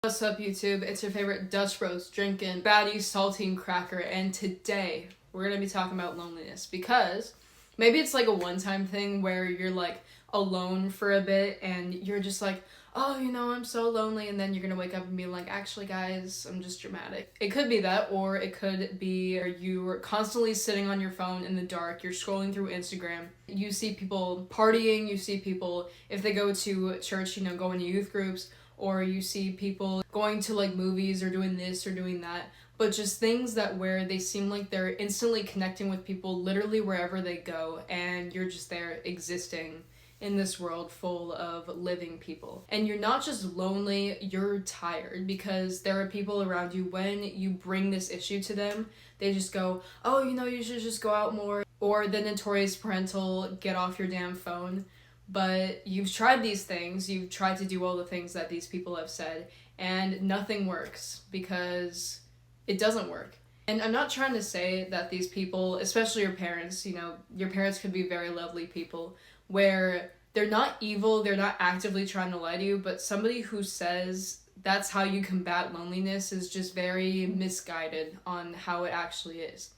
What's up, YouTube? It's your favorite Dutch Bros drinking baddie saltine cracker, and today we're gonna be talking about loneliness because maybe it's like a one-time thing where you're like alone for a bit and you're just like, oh, I'm so lonely, and then you're gonna wake up and be like, actually, guys, I'm just dramatic. It could be that, or it could be you're constantly sitting on your phone in the dark, you're scrolling through Instagram, you see people partying, you see people, if they go to church, going to youth groups, or you see people going to like movies or doing this or doing that, but just things that where they seem like they're instantly connecting with people literally wherever they go, and you're just there existing in this world full of living people. And you're not just lonely, you're tired, because there are people around you, when you bring this issue to them, they just go, oh, you should just go out more, or the notorious parental get off your damn phone. But you've tried these things, you've tried to do all the things that these people have said, and nothing works because it doesn't work. And I'm not trying to say that these people, especially your parents, your parents could be very lovely people, where they're not evil, they're not actively trying to lie to you, but somebody who says that's how you combat loneliness is just very misguided on how it actually is.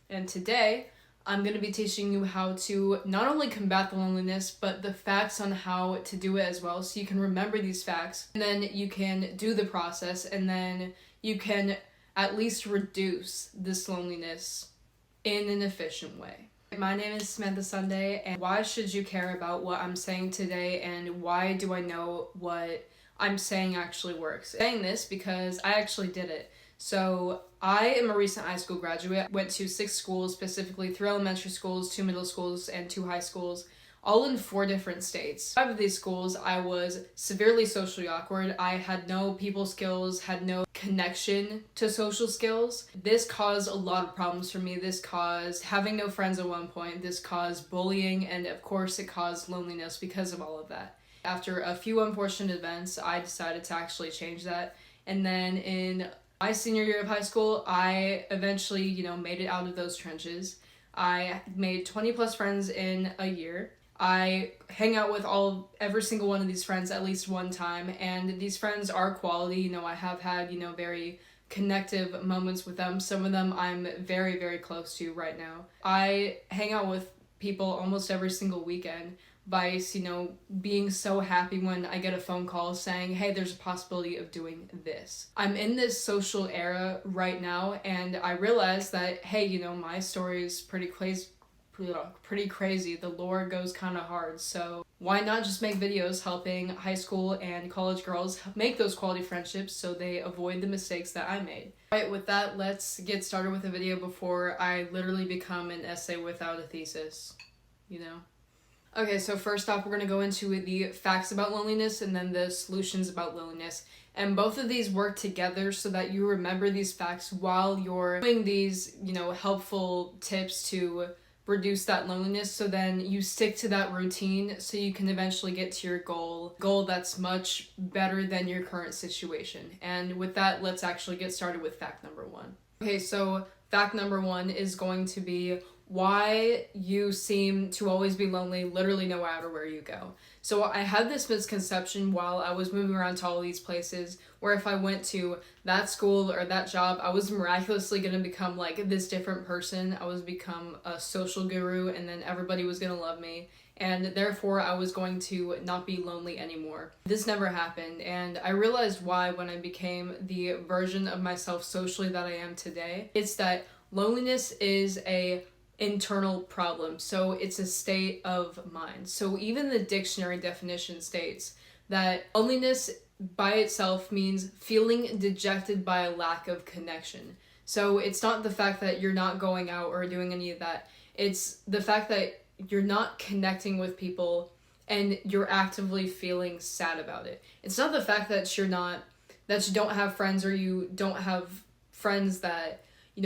And today, I'm going to be teaching you how to not only combat the loneliness, but the facts on how to do it as well, so you can remember these facts, and then you can do the process, and then you can at least reduce this loneliness in an efficient way. My name is Samantha Sunday, and why should you care about what I'm saying today, and why do I know what I'm saying actually works? I'm saying this because I actually did it. So I am a recent high school graduate. I went to 6 schools, specifically 3 elementary schools, 2 middle schools, and 2 high schools, all in 4 different states. 5 of these schools, I was severely socially awkward. I had no people skills, had no connection to social skills. This caused a lot of problems for me. This caused having no friends at one point. This caused bullying, and of course it caused loneliness because of all of that. After a few unfortunate events, I decided to actually change that. And then in my senior year of high school, I eventually, made it out of those trenches. I made 20 plus friends in a year. I hang out with every single one of these friends at least one time, and these friends are quality. I have had, very connective moments with them. Some of them I'm very, very close to right now. I hang out with people almost every single weekend. Vice, being so happy when I get a phone call saying, hey, there's a possibility of doing this. I'm in this social era right now, and I realize that, hey, my story is pretty crazy. The lore goes kind of hard, so why not just make videos helping high school and college girls make those quality friendships so they avoid the mistakes that I made. Alright, with that, let's get started with the video before I literally become an essay without a thesis, Okay, so first off, we're going to go into the facts about loneliness and then the solutions about loneliness. And both of these work together so that you remember these facts while you're doing these, helpful tips to reduce that loneliness, so then you stick to that routine so you can eventually get to your goal that's much better than your current situation. And with that, let's actually get started with fact number 1. Okay, so fact number 1 is going to be why you seem to always be lonely literally no matter where you go. So I had this misconception while I was moving around to all these places, where if I went to that school or that job, I was miraculously going to become like this different person. I was become a social guru, and then everybody was going to love me, and therefore I was going to not be lonely anymore. This never happened, and I realized why when I became the version of myself socially that I am today. It's that loneliness is a internal problem. So it's a state of mind. So even the dictionary definition states that loneliness by itself means feeling dejected by a lack of connection. So it's not the fact that you're not going out or doing any of that. It's the fact that you're not connecting with people and you're actively feeling sad about it. It's not the fact that you don't have friends, or you don't have friends that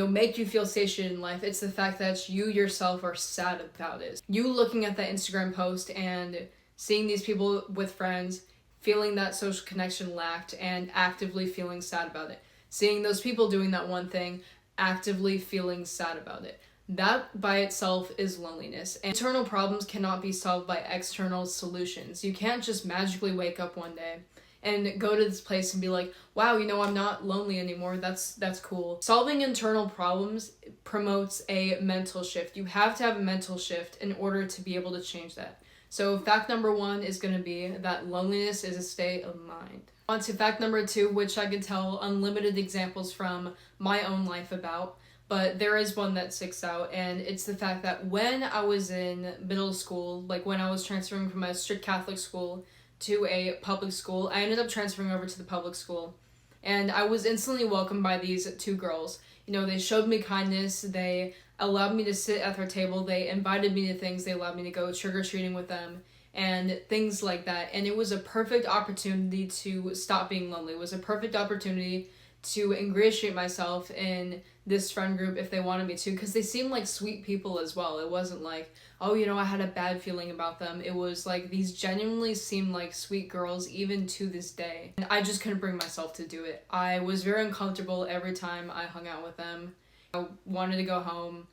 make you feel satiated in life. It's the fact that you yourself are sad about it. You looking at that Instagram post and seeing these people with friends, feeling that social connection lacked and actively feeling sad about it. Seeing those people doing that one thing, actively feeling sad about it. That by itself is loneliness. And internal problems cannot be solved by external solutions. You can't just magically wake up one day and go to this place and be like, wow, I'm not lonely anymore. That's cool. Solving internal problems promotes a mental shift. You have to have a mental shift in order to be able to change that. So fact number 1 is going to be that loneliness is a state of mind. On to fact number 2, which I can tell unlimited examples from my own life about, but there is one that sticks out, and it's the fact that when I was in middle school, like when I was transferring from a strict Catholic school to a public school, I ended up transferring over to the public school, and I was instantly welcomed by these 2 girls. They showed me kindness, they allowed me to sit at their table, they invited me to things, they allowed me to go trick-or-treating with them, and things like that. And it was a perfect opportunity to stop being lonely. It was a perfect opportunity to ingratiate myself in this friend group if they wanted me to, because they seemed like sweet people as well. It wasn't like, oh, I had a bad feeling about them. It was like these genuinely seemed like sweet girls even to this day. And I just couldn't bring myself to do it. I was very uncomfortable every time I hung out with them. I wanted to go home.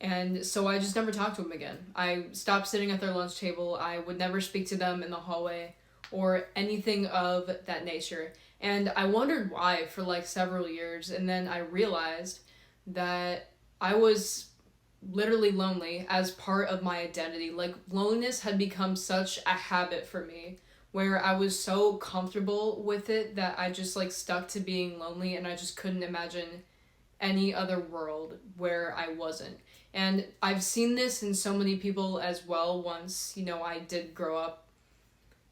And so I just never talked to them again. I stopped sitting at their lunch table. I would never speak to them in the hallway or anything of that nature. And I wondered why for like several years. And then I realized that I was literally lonely as part of my identity. Like, loneliness had become such a habit for me where I was so comfortable with it that I just like stuck to being lonely, and I just couldn't imagine any other world where I wasn't. And I've seen this in so many people as well once, I did grow up.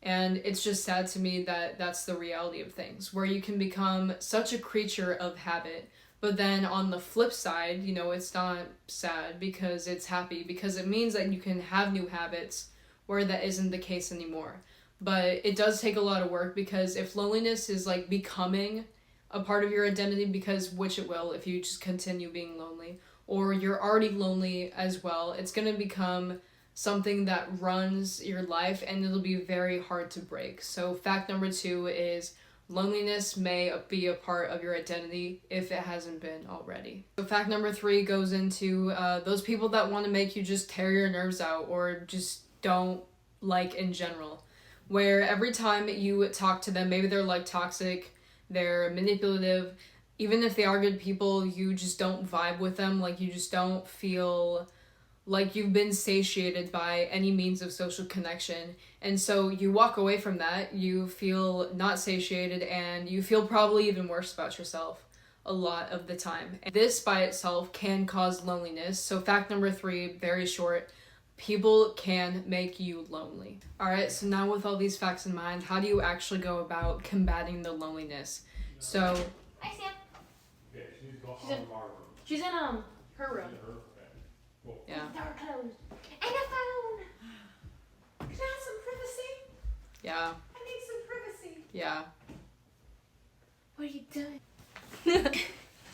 And it's just sad to me that that's the reality of things, where you can become such a creature of habit. But then on the flip side, it's not sad because it's happy, because it means that you can have new habits where that isn't the case anymore. But it does take a lot of work, because if loneliness is like becoming a part of your identity, which it will if you just continue being lonely, or you're already lonely as well, it's going to become something that runs your life, and it'll be very hard to break. So fact number 2 is loneliness may be a part of your identity if it hasn't been already. So fact number 3 goes into those people that want to make you just tear your nerves out or just don't like in general, where every time you talk to them, maybe they're like toxic, they're manipulative, even if they are good people, you just don't vibe with them. Like, you just don't feel like you've been satiated by any means of social connection. And so you walk away from that, you feel not satiated, and you feel probably even worse about yourself a lot of the time. And this by itself can cause loneliness. So fact number 3, very short, people can make you lonely. Alright, so now with all these facts in mind, how do you actually go about combating the loneliness? So... Hi, Sam. Yeah, She's in her room. Yeah. The door closed. And a phone. Can I have some privacy? Yeah. I need some privacy. Yeah. What are you doing?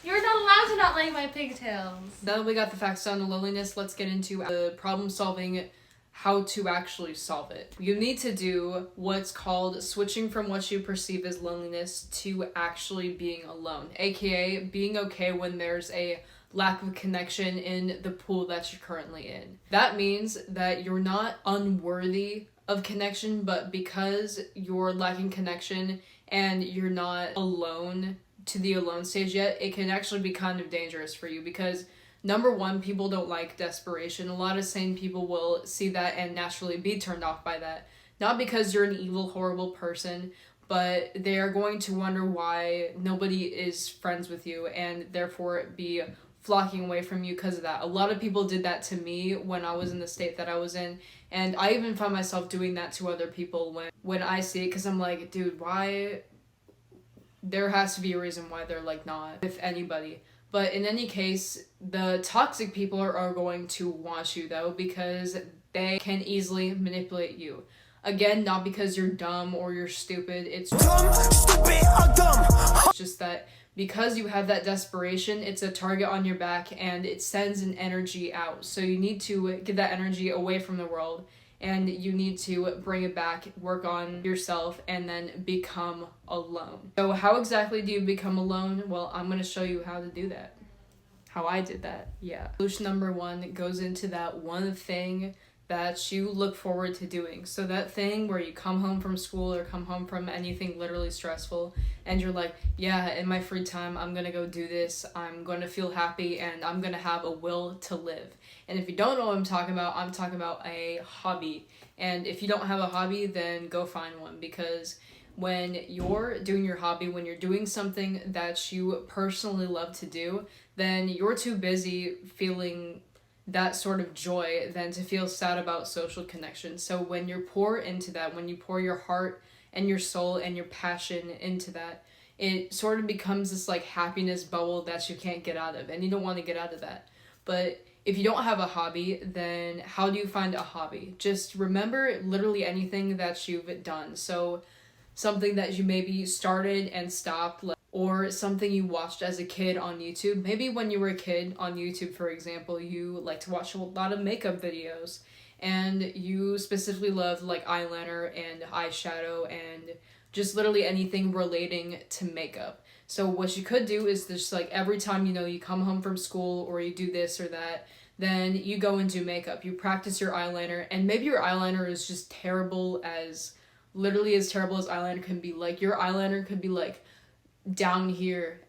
You're not allowed to not like my pigtails. Now that we got the facts on the loneliness, let's get into the problem solving, how to actually solve it. You need to do what's called switching from what you perceive as loneliness to actually being alone, aka being okay when there's a lack of connection in the pool that you're currently in. That means that you're not unworthy of connection, but because you're lacking connection and you're not alone to the alone stage yet, it can actually be kind of dangerous for you, because number 1, people don't like desperation. A lot of sane people will see that and naturally be turned off by that. Not because you're an evil, horrible person, but they are going to wonder why nobody is friends with you, and therefore be flocking away from you because of that. A lot of people did that to me when I was in the state that I was in, and I even found myself doing that to other people when I see it, because I'm like, dude, why? There has to be a reason why they're like not with anybody. But in any case, the toxic people are going to want you, though, because they can easily manipulate you. Again, not because you're dumb or you're stupid. It's just that because you have that desperation, it's a target on your back and it sends an energy out. So you need to get that energy away from the world, and you need to bring it back, work on yourself, and then become alone. So how exactly do you become alone? Well, I'm going to show you how to do that. How I did that, yeah. Solution number 1 goes into that one thing that you look forward to doing. So that thing where you come home from school or come home from anything literally stressful and you're like, yeah, in my free time, I'm gonna go do this. I'm gonna feel happy and I'm gonna have a will to live. And if you don't know what I'm talking about a hobby. And if you don't have a hobby, then go find one, because when you're doing your hobby, when you're doing something that you personally love to do, then you're too busy feeling that sort of joy than to feel sad about social connection. So when you pour into that, when you pour your heart and your soul and your passion into that, it sort of becomes this like happiness bubble that you can't get out of, and you don't want to get out of that. But if you don't have a hobby, then how do you find a hobby? Just remember literally anything that you've done. So something that you maybe started and stopped, or something you watched as a kid on YouTube. Maybe when you were a kid on YouTube, for example, you like to watch a lot of makeup videos and you specifically love like eyeliner and eyeshadow and just literally anything relating to makeup. So what you could do is just like every time, you know, you come home from school or you do this or that, then you go and do makeup. You practice your eyeliner, and maybe your eyeliner is just literally as terrible as eyeliner can be. Like your eyeliner could be like down here,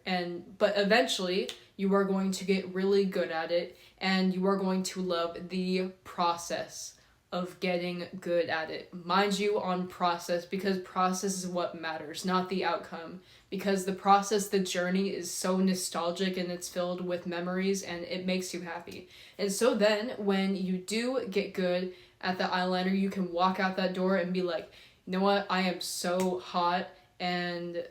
but eventually you are going to get really good at it, and you are going to love the process of getting good at it. Mind you, on process, because process is what matters, not the outcome, because the process, the journey is so nostalgic and it's filled with memories and it makes you happy. And so then when you do get good at the eyeliner, you can walk out that door and be like, you know what, I am so hot and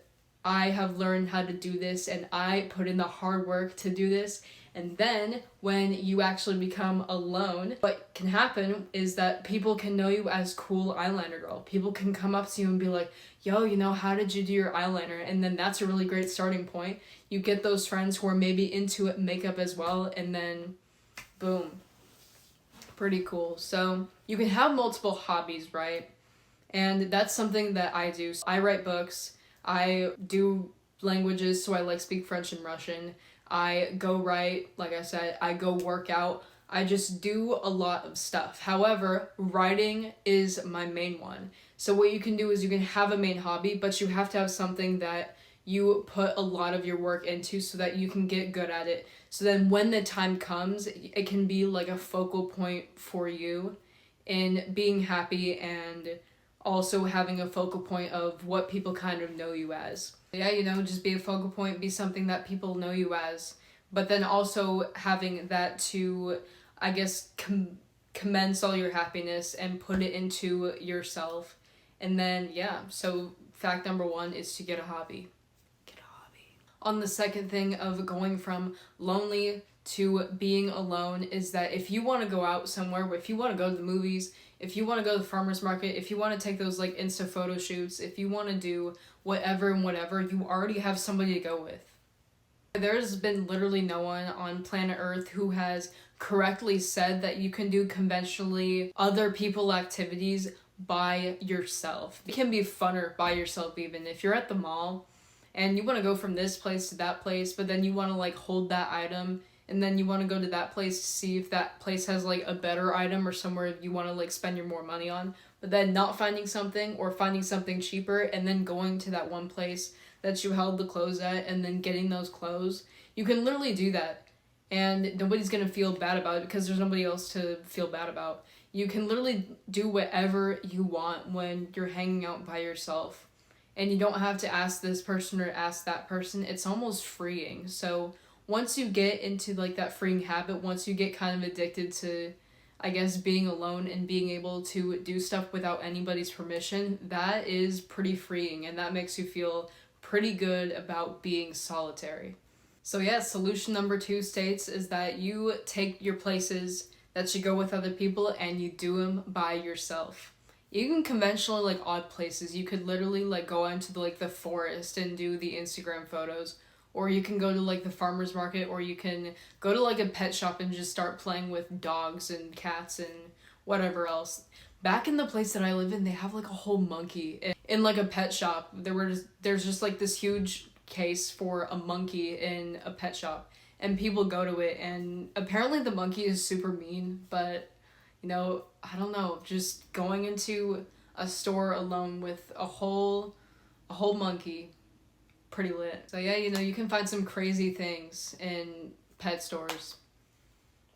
I have learned how to do this and I put in the hard work to do this. And then when you actually become alone, what can happen is that people can know you as cool eyeliner girl. People can come up to you and be like, yo, you know, how did you do your eyeliner? And then that's a really great starting point. You get those friends who are maybe into makeup as well, and then boom. Pretty cool. So you can have multiple hobbies, right? And that's something that I do. So I write books. I do languages, so I like speak French and Russian. I go write, like I said, I go work out. I just do a lot of stuff. However, writing is my main one. So what you can do is you can have a main hobby, but you have to have something that you put a lot of your work into so that you can get good at it. So then when the time comes, it can be like a focal point for you in being happy and also having a focal point of what people kind of know you as. Yeah, you know, just be a focal point, be something that people know you as, but then also having that to, I guess, commence all your happiness and put it into yourself. And then, yeah, so fact number 1 is to get a hobby. Get a hobby. On the second thing of going from lonely to being alone is that if you want to go out somewhere, if you want to go to the movies, if you want to go to the farmer's market, if you want to take those like Insta photo shoots, if you want to do whatever, you already have somebody to go with. There's been literally no one on planet Earth who has correctly said that you can do conventionally other people activities by yourself. It can be funner by yourself even. If you're at the mall and you want to go from this place to that place, but then you want to like hold that item, and then you want to go to that place to see if that place has like a better item or somewhere you want to like spend your more money on, but then not finding something or finding something cheaper and then going to that one place that you held the clothes at and then getting those clothes. You can literally do that and nobody's going to feel bad about it because there's nobody else to feel bad about. You can literally do whatever you want when you're hanging out by yourself, and you don't have to ask this person or ask that person. It's almost freeing. So once you get into like that freeing habit, once you get kind of addicted to, I guess, being alone and being able to do stuff without anybody's permission, that is pretty freeing, and that makes you feel pretty good about being solitary. So yeah, solution number 2 states is that you take your places that you go with other people and you do them by yourself. Even conventional like odd places, you could literally like go into the forest and do the Instagram photos. Or you can go to like the farmer's market, or you can go to like a pet shop and just start playing with dogs and cats and whatever else. Back in the place that I live in, they have like a whole monkey in like a pet shop. There's just like this huge case for a monkey in a pet shop, and people go to it, and apparently the monkey is super mean, but You know, I don't know, just going into a store alone with a whole monkey, pretty lit. So yeah, you know, you can find some crazy things in pet stores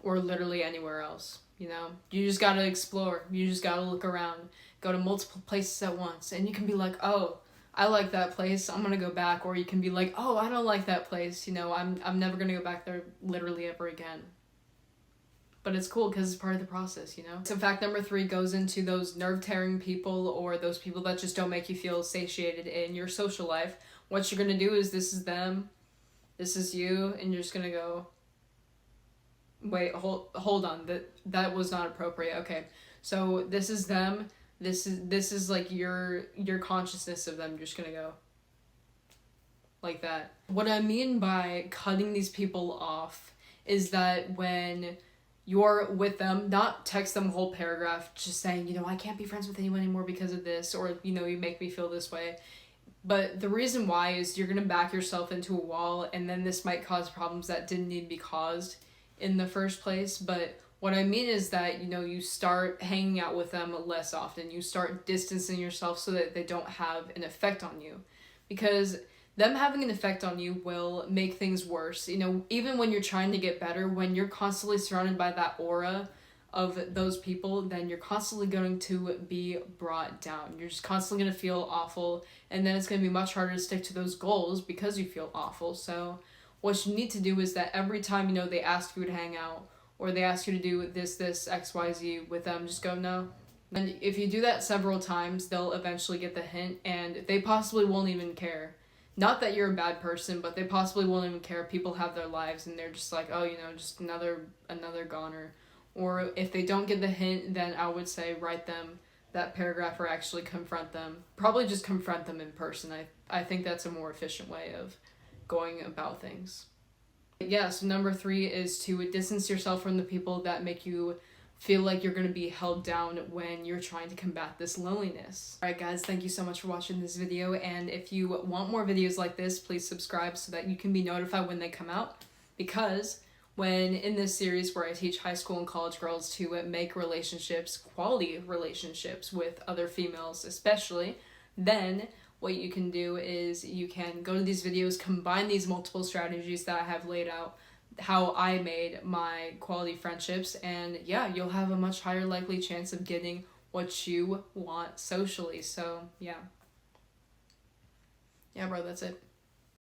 or literally anywhere else, you know. You just gotta explore. You just gotta look around, go to multiple places at once, and you can be like, oh, I like that place, I'm gonna go back. Or you can be like, oh, I don't like that place, you know, I'm never gonna go back there literally ever again. But it's cool because it's part of the process, you know? So fact number 3 goes into those nerve-tearing people, or those people that just don't make you feel satiated in your social life. What you're gonna do is, this is them, this is you, and you're just gonna go, wait, hold on, that was not appropriate. Okay, so this is them, this is like your consciousness of them. You're just gonna go like that. What I mean by cutting these people off is that when you're with them, not text them a whole paragraph just saying, you know, I can't be friends with anyone anymore because of this, or, you know, you make me feel this way. But the reason why is you're gonna back yourself into a wall, and then this might cause problems that didn't need to be caused in the first place. But what I mean is that, you know, you start hanging out with them less often. You start distancing yourself so that they don't have an effect on you. Because them having an effect on you will make things worse. You know, even when you're trying to get better, when you're constantly surrounded by that aura of those people, then you're constantly going to be brought down. You're just constantly going to feel awful, and then it's going to be much harder to stick to those goals because you feel awful. So what you need to do is that every time, you know, they ask you to hang out, or they ask you to do this, XYZ with them, just go, no. And if you do that several times, they'll eventually get the hint, and they possibly won't even care. Not that you're a bad person, but they possibly won't even care. People have their lives, and they're just like, oh, you know, just another goner. Or if they don't get the hint, then I would say write them that paragraph, or actually confront them. Probably just confront them in person. I think that's a more efficient way of going about things. Yeah, so number 3 is to distance yourself from the people that make you feel like you're going to be held down when you're trying to combat this loneliness. Alright guys, thank you so much for watching this video, and if you want more videos like this, please subscribe so that you can be notified when they come out, because when in this series where I teach high school and college girls to make relationships, quality relationships with other females especially, then what you can do is you can go to these videos, combine these multiple strategies that I have laid out, how I made my quality friendships, and yeah, you'll have a much higher likely chance of getting what you want socially. So yeah, bro, that's it.